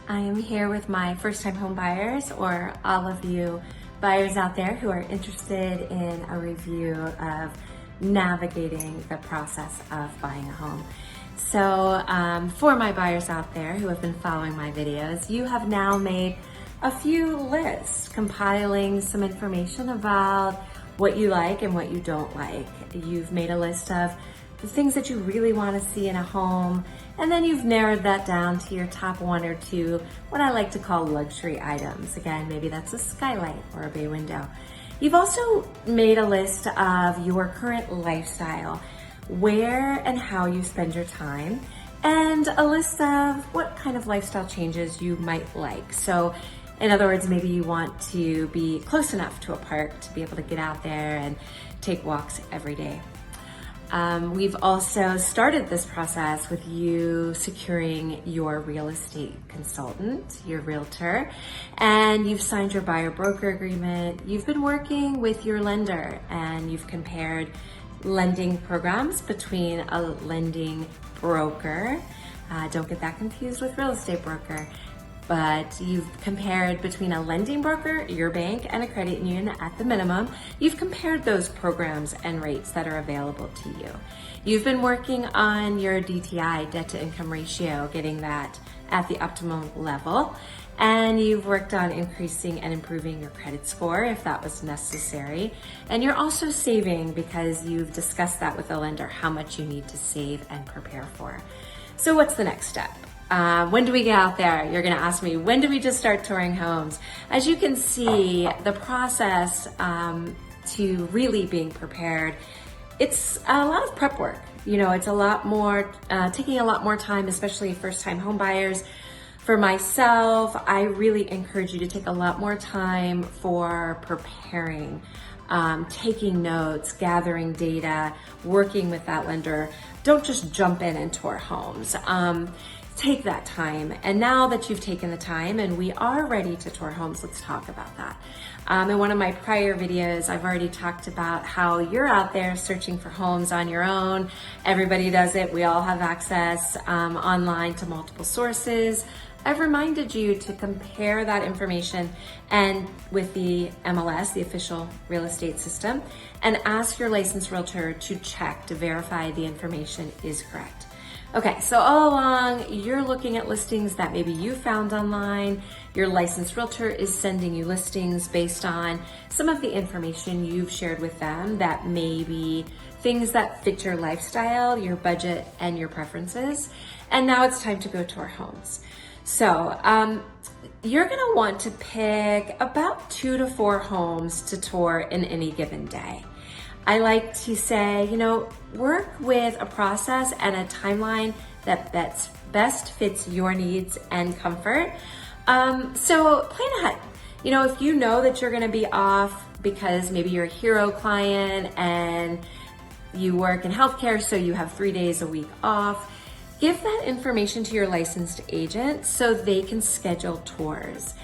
I am here with my first-time home buyers, or all of you buyers out there who are interested in a review of navigating the process of buying a home. So for my buyers out there who have been following my videos, you have now made a few lists compiling some information about what you like and what you don't like. You've made a list of the things that you really want to see in a home, and then you've narrowed that down to your top one or two, what I like to call luxury items. Again, maybe that's a skylight or a bay window. You've also made a list of your current lifestyle, where and how you spend your time, and a list of what kind of lifestyle changes you might like. So in other words, maybe you want to be close enough to a park to be able to get out there and take walks every day. We've also started this process with you securing your real estate consultant, your realtor, and you've signed your buyer broker agreement. You've been working with your lender and you've compared lending programs between a lending broker. Don't get that confused with real estate broker. But you've compared between a lending broker, your bank, and a credit union at the minimum. You've compared those programs and rates that are available to you. You've been working on your DTI, debt to income ratio, getting that at the optimum level. And you've worked on increasing and improving your credit score if that was necessary. And you're also saving because you've discussed that with the lender, how much you need to save and prepare for. So what's the next step? When do we get out there? You're gonna ask me, when do we just start touring homes? As you can see, the process to really being prepared, it's a lot of prep work. You know, it's a lot more, taking a lot more time, especially first-time home buyers. For myself, I really encourage you to take a lot more time for preparing, taking notes, gathering data, working with that lender. Don't just jump in and tour homes. Take that time. And now that you've taken the time and we are ready to tour homes, let's talk about that. In one of my prior videos, I've already talked about how you're out there searching for homes on your own. Everybody does it. We all have access online to multiple sources. I've reminded you to compare that information and with the MLS, the official real estate system, and ask your licensed realtor to check to verify the information is correct. Okay, so all along, you're looking at listings that maybe you found online. Your licensed realtor is sending you listings based on some of the information you've shared with them that may be things that fit your lifestyle, your budget, and your preferences. And now it's time to go tour homes. So you're gonna want to pick about 2 to 4 homes to tour in any given day. I like to say, work with a process and a timeline that best fits your needs and comfort. So plan ahead. If you know that you're gonna be off because maybe you're a hero client and you work in healthcare, so you have 3 days a week off, give that information to your licensed agent so they can schedule tours.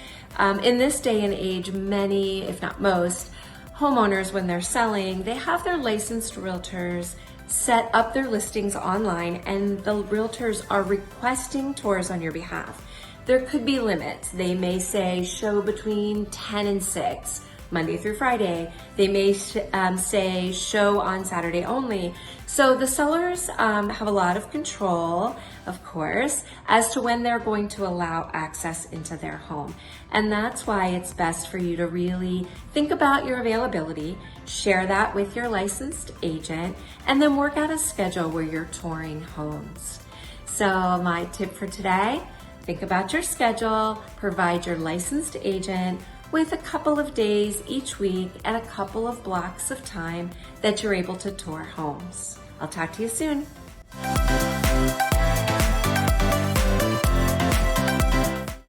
In this day and age, many, if not most, homeowners, when they're selling, they have their licensed realtors set up their listings online and the realtors are requesting tours on your behalf. There could be limits. They may say show between 10 and 6, Monday through Friday. They may say show on Saturday only. So the sellers have a lot of control, of course, as to when they're going to allow access into their home. And that's why it's best for you to really think about your availability, share that with your licensed agent, and then work out a schedule where you're touring homes. So my tip for today, think about your schedule, provide your licensed agent with a couple of days each week and a couple of blocks of time that you're able to tour homes. I'll talk to you soon.